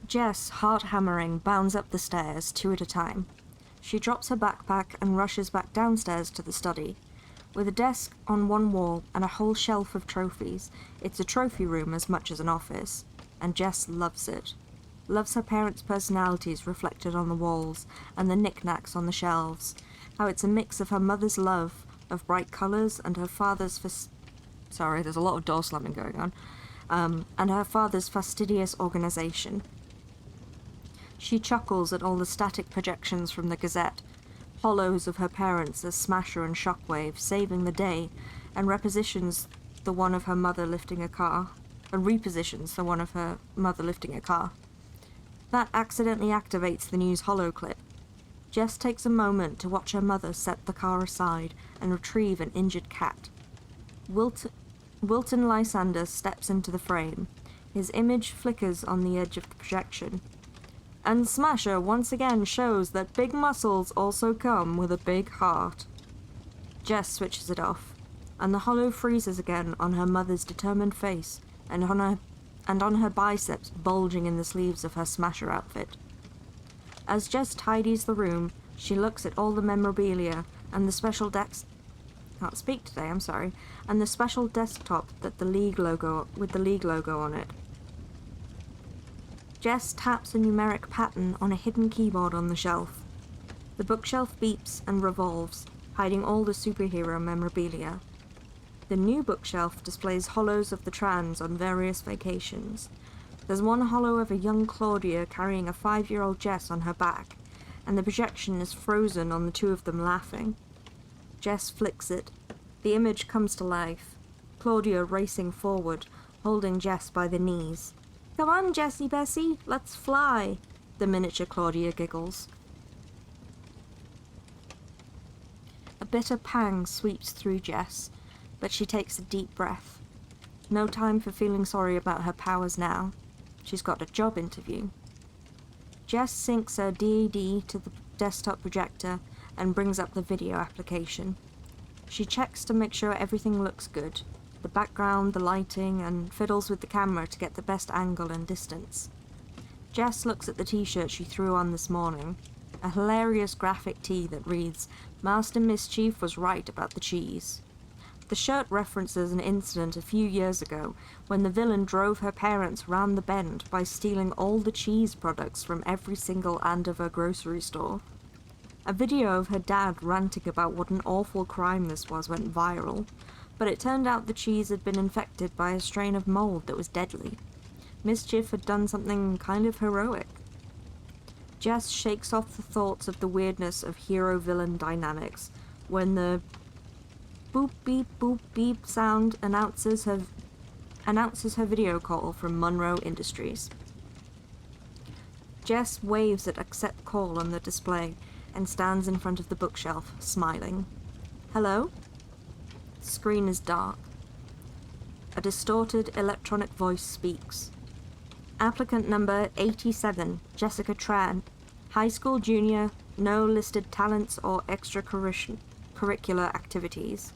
Jess, heart-hammering, bounds up the stairs, 2 at a time. She drops her backpack and rushes back downstairs to the study. With a desk on one wall and a whole shelf of trophies, it's a trophy room as much as an office, and Jess loves it. Loves her parents' personalities reflected on the walls, and the knickknacks on the shelves, how it's a mix of her mother's love of bright colours and her father's sorry, there's a lot of door slamming going on, and her father's fastidious organisation. She chuckles at all the static projections from the Gazette, hollows of her parents as Smasher and Shockwave saving the day, and repositions the one of her mother lifting a car. That accidentally activates the news holo clip. Jess takes a moment to watch her mother set the car aside and retrieve an injured cat. Wilton Lysander steps into the frame. His image flickers on the edge of the projection. And Smasher once again shows that big muscles also come with a big heart. Jess switches it off, and the holo freezes again on her mother's determined face and on her biceps bulging in the sleeves of her Smasher outfit. As Jess tidies the room, she looks at all the memorabilia and the special can't speak today, I'm sorry, and the special desktop with the League logo on it. Jess taps a numeric pattern on a hidden keyboard on the shelf. The bookshelf beeps and revolves, hiding all the superhero memorabilia. The new bookshelf displays holos of the trans on various vacations. There's one holo of a young Claudia carrying a 5-year-old Jess on her back, and the projection is frozen on the 2 of them laughing. Jess flicks it. The image comes to life. Claudia racing forward, holding Jess by the knees. "Come on, Jessie Bessie, let's fly," the miniature Claudia giggles. A bitter pang sweeps through Jess, but she takes a deep breath. No time for feeling sorry about her powers now. She's got a job interview. Jess syncs her DAD to the desktop projector and brings up the video application. She checks to make sure everything looks good. The background, the lighting, and fiddles with the camera to get the best angle and distance. Jess looks at the t-shirt she threw on this morning, a hilarious graphic tee that reads, "Master Mischief was right about the cheese." The shirt references an incident a few years ago when the villain drove her parents round the bend by stealing all the cheese products from every single Andover grocery store. A video of her dad ranting about what an awful crime this was went viral, but it turned out the cheese had been infected by a strain of mold that was deadly. Mischief had done something kind of heroic. Jess shakes off the thoughts of the weirdness of hero-villain dynamics when the boop beep boop beep sound announces her video call from Monroe Industries. Jess waves at accept call on the display and stands in front of the bookshelf, smiling. "Hello?" The screen is dark. A distorted electronic voice speaks. "Applicant number 87, Jessica Tran. High school junior, no listed talents or extracurricular activities."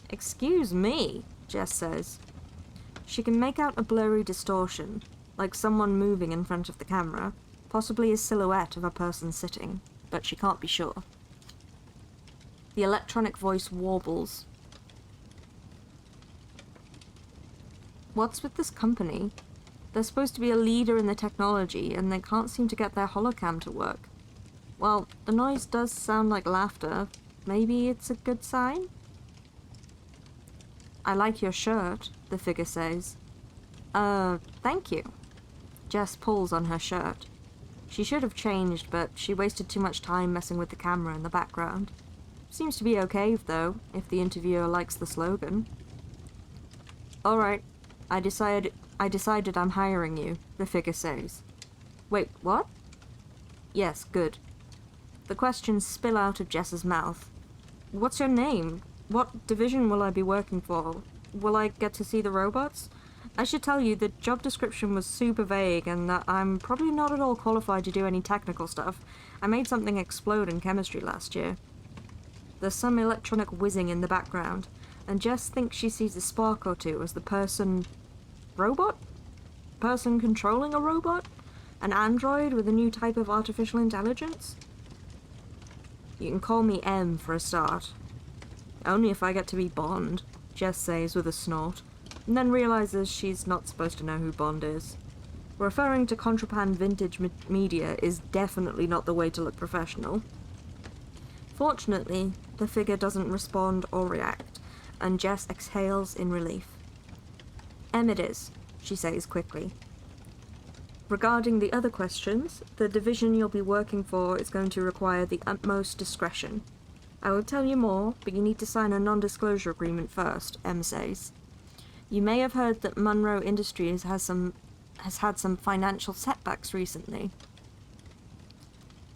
"Excuse me," Jess says. She can make out a blurry distortion, like someone moving in front of the camera, possibly a silhouette of a person sitting, but she can't be sure. The electronic voice warbles. "What's with this company? They're supposed to be a leader in the technology, and they can't seem to get their holocam to work. Well, the noise does sound like laughter. Maybe it's a good sign?" "I like your shirt," the figure says. Thank you." Jess pulls on her shirt. She should have changed, but she wasted too much time messing with the camera in the background. Seems to be okay, though, if the interviewer likes the slogan. "Alright, I decided I'm hiring you," the figure says. "Wait, what?" "Yes, good." The questions spill out of Jess's mouth. "What's your name? What division will I be working for? Will I get to see the robots? I should tell you, the job description was super vague and that I'm probably not at all qualified to do any technical stuff. I made something explode in chemistry last year." There's some electronic whizzing in the background, and Jess thinks she sees a spark or two as the robot? Person controlling a robot? An android with a new type of artificial intelligence? You can call me M for a start. Only if I get to be Bond, Jess says with a snort, and then realizes she's not supposed to know who Bond is. Referring to contraband vintage media is definitely not the way to look professional. Fortunately, the figure doesn't respond or react, and Jess exhales in relief. M it is, she says quickly. Regarding the other questions, the division you'll be working for is going to require the utmost discretion. I will tell you more, but you need to sign a non-disclosure agreement first, M says. You may have heard that Monroe Industries has had some financial setbacks recently.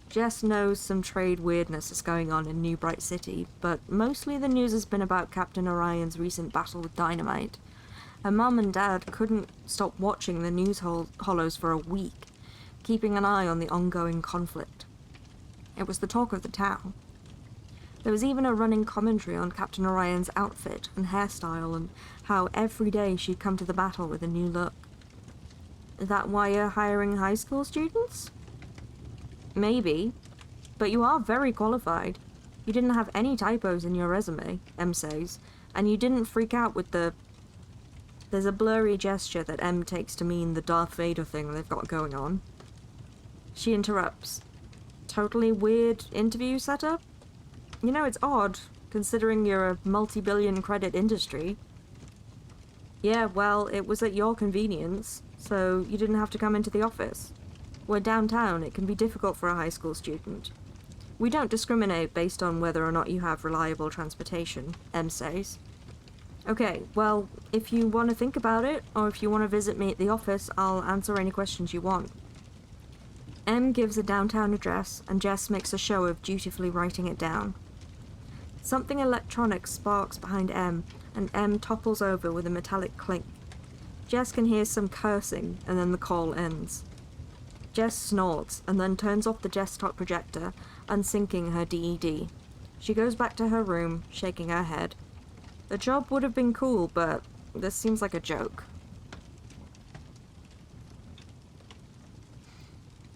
Jess knows some trade weirdness is going on in New Bright City, but mostly the news has been about Captain Orion's recent battle with dynamite. Her mum and dad couldn't stop watching the news hollows for a week, keeping an eye on the ongoing conflict. It was the talk of the town. There was even a running commentary on Captain Orion's outfit and hairstyle and how every day she'd come to the battle with a new look. Is that why you're hiring high school students? Maybe, but you are very qualified. You didn't have any typos in your resume, M says, and you didn't freak out with the... There's a blurry gesture that M takes to mean the Darth Vader thing they've got going on. She interrupts. Totally weird interview setup? You know, it's odd, considering you're a multi-billion credit industry. Yeah, well, it was at your convenience, so you didn't have to come into the office. We're downtown, it can be difficult for a high school student. We don't discriminate based on whether or not you have reliable transportation, M says. Okay, well, if you want to think about it, or if you want to visit me at the office, I'll answer any questions you want. M gives a downtown address, and Jess makes a show of dutifully writing it down. Something electronic sparks behind M, and M topples over with a metallic clink. Jess can hear some cursing, and then the call ends. Jess snorts, and then turns off the desktop projector, unsyncing her DED. She goes back to her room, shaking her head. The job would have been cool, but this seems like a joke.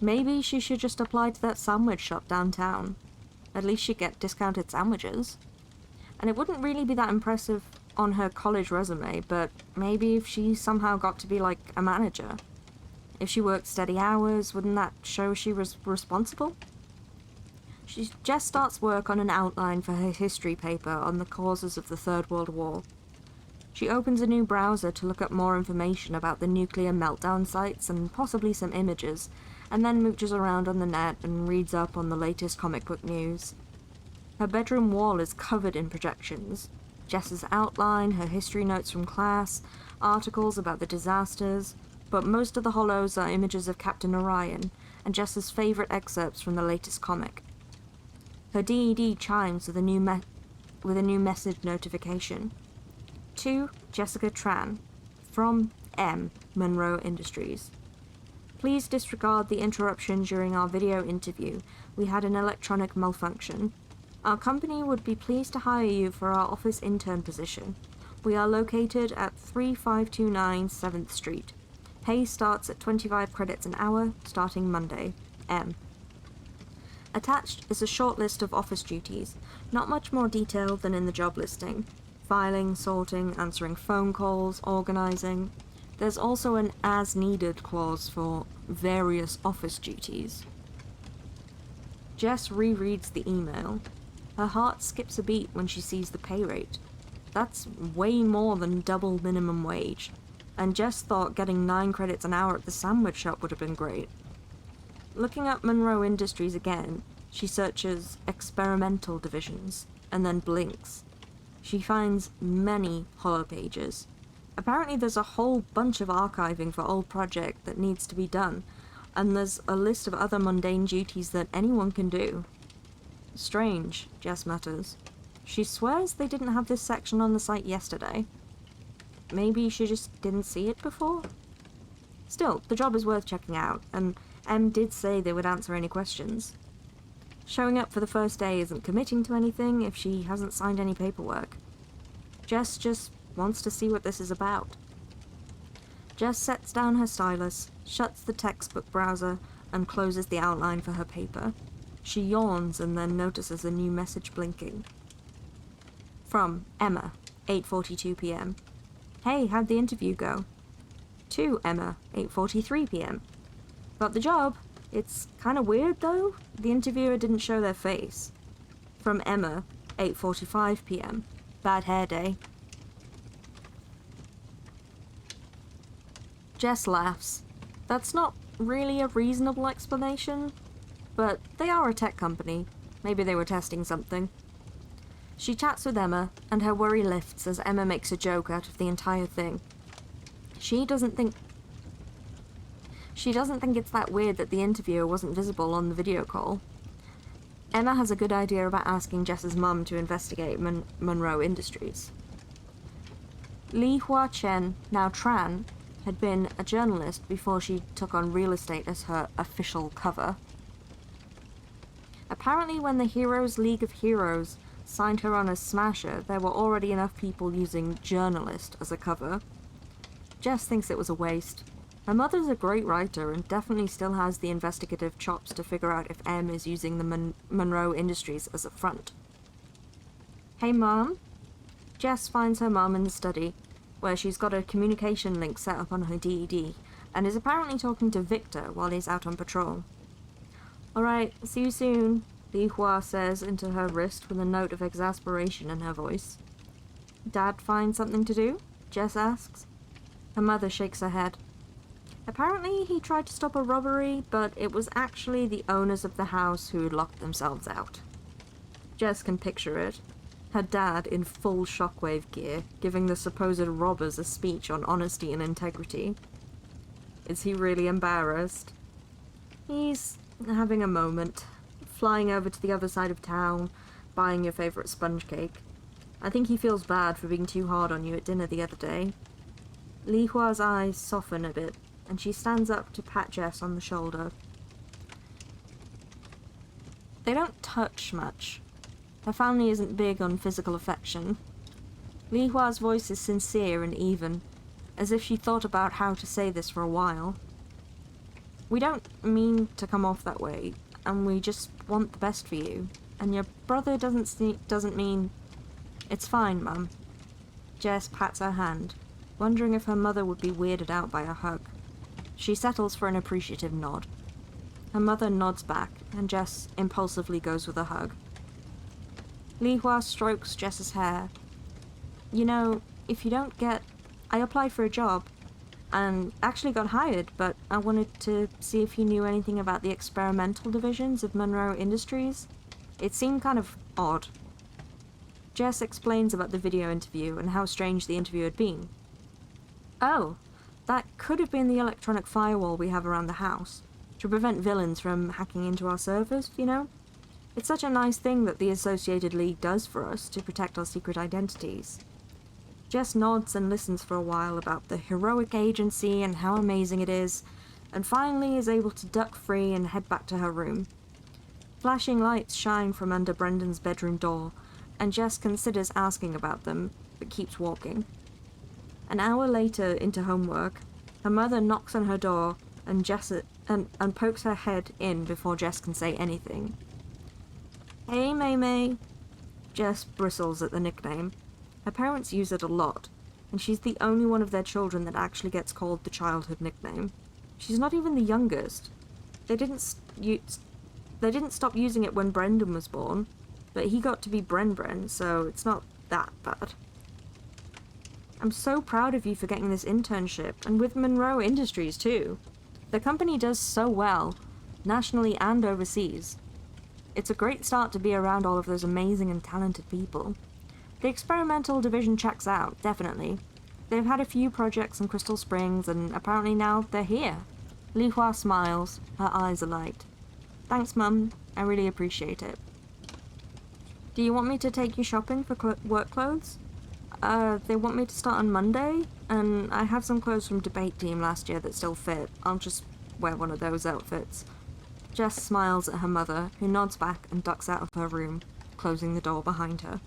Maybe she should just apply to that sandwich shop downtown. At least she'd get discounted sandwiches. And it wouldn't really be that impressive on her college resume, but maybe if she somehow got to be like a manager. If she worked steady hours, wouldn't that show she was responsible? She just starts work on an outline for her history paper on the causes of the Third World War. She opens a new browser to look up more information about the nuclear meltdown sites and possibly some images, and then mooches around on the net and reads up on the latest comic book news. Her bedroom wall is covered in projections. Jess's outline, her history notes from class, articles about the disasters, but most of the hollows are images of Captain Orion, and Jess's favourite excerpts from the latest comic. Her DED chimes with a new message notification. To Jessica Tran, from M, Monroe Industries. Please disregard the interruption during our video interview. We had an electronic malfunction. Our company would be pleased to hire you for our office intern position. We are located at 3529 7th Street. Pay starts at 25 credits an hour, starting Monday. M. Attached is a short list of office duties, not much more detailed than in the job listing. Filing, sorting, answering phone calls, organizing. There's also an as-needed clause for various office duties. Jess rereads the email. Her heart skips a beat when she sees the pay rate. That's way more than double minimum wage, and Jess thought getting 9 credits an hour at the sandwich shop would have been great. Looking up Monroe Industries again, she searches experimental divisions, and then blinks. She finds many hollow pages. Apparently there's a whole bunch of archiving for old project that needs to be done, and there's a list of other mundane duties that anyone can do. Strange, Jess mutters. She swears they didn't have this section on the site yesterday. Maybe she just didn't see it before? Still, the job is worth checking out, and M did say they would answer any questions. Showing up for the first day isn't committing to anything if she hasn't signed any paperwork. Jess just wants to see what this is about. Jess sets down her stylus, shuts the textbook browser, and closes the outline for her paper. She yawns and then notices a new message blinking. From Emma, 8:42 p.m. Hey, how'd the interview go? To Emma, 8:43 p.m. Got the job. It's kinda weird though. The interviewer didn't show their face. From Emma, 8:45 p.m. Bad hair day. Jess laughs. That's not really a reasonable explanation, but they are a tech company. Maybe they were testing something. She chats with Emma, and her worry lifts as Emma makes a joke out of the entire thing. She doesn't think it's that weird that the interviewer wasn't visible on the video call. Emma has a good idea about asking Jess's mum to investigate Monroe Industries. Li Hua Chen, now Tran, had been a journalist before she took on real estate as her official cover. Apparently when the Heroes League of Heroes signed her on as Smasher, there were already enough people using journalist as a cover. Jess thinks it was a waste. Her mother's a great writer and definitely still has the investigative chops to figure out if M is using the Monroe Industries as a front. Hey Mom? Jess finds her mom in the study, where she's got a communication link set up on her DED, and is apparently talking to Victor while he's out on patrol. Alright, see you soon, Li Hua says into her wrist with a note of exasperation in her voice. Dad find something to do? Jess asks. Her mother shakes her head. Apparently he tried to stop a robbery, but it was actually the owners of the house who locked themselves out. Jess can picture it. Her dad in full shockwave gear, giving the supposed robbers a speech on honesty and integrity. Is he really embarrassed? He's having a moment, flying over to the other side of town, buying your favourite sponge cake. I think he feels bad for being too hard on you at dinner the other day. Li Hua's eyes soften a bit, and she stands up to pat Jess on the shoulder. They don't touch much. Her family isn't big on physical affection. Li Hua's voice is sincere and even, as if she thought about how to say this for a while. We don't mean to come off that way, and we just want the best for you. And your brother doesn't mean... It's fine, Mum. Jess pats her hand, wondering if her mother would be weirded out by a hug. She settles for an appreciative nod. Her mother nods back, and Jess impulsively goes with a hug. Li Hua strokes Jess's hair. You know, if you don't get... I applied for a job, and actually got hired, but I wanted to see if you knew anything about the experimental divisions of Monroe Industries. It seemed kind of odd. Jess explains about the video interview and how strange the interview had been. Oh, that could have been the electronic firewall we have around the house, to prevent villains from hacking into our servers, you know? It's such a nice thing that the Associated League does for us to protect our secret identities. Jess nods and listens for a while about the heroic agency and how amazing it is, and finally is able to duck free and head back to her room. Flashing lights shine from under Brendan's bedroom door, and Jess considers asking about them, but keeps walking. An hour later into homework, her mother knocks on her door and pokes her head in before Jess can say anything. Hey, May. Jess bristles at the nickname. Her parents use it a lot, and she's the only one of their children that actually gets called the childhood nickname. She's not even the youngest. They didn't stop using it when Brendan was born, but he got to be Bren, so it's not that bad. I'm so proud of you for getting this internship, and with Monroe Industries too. The company does so well, nationally and overseas. It's a great start to be around all of those amazing and talented people. The experimental division checks out, definitely. They've had a few projects in Crystal Springs, and apparently now they're here. Li Hua smiles, her eyes alight. Thanks, Mum. I really appreciate it. Do you want me to take you shopping for work clothes? They want me to start on Monday, and I have some clothes from debate team last year that still fit. I'll just wear one of those outfits. Jess smiles at her mother, who nods back and ducks out of her room, closing the door behind her.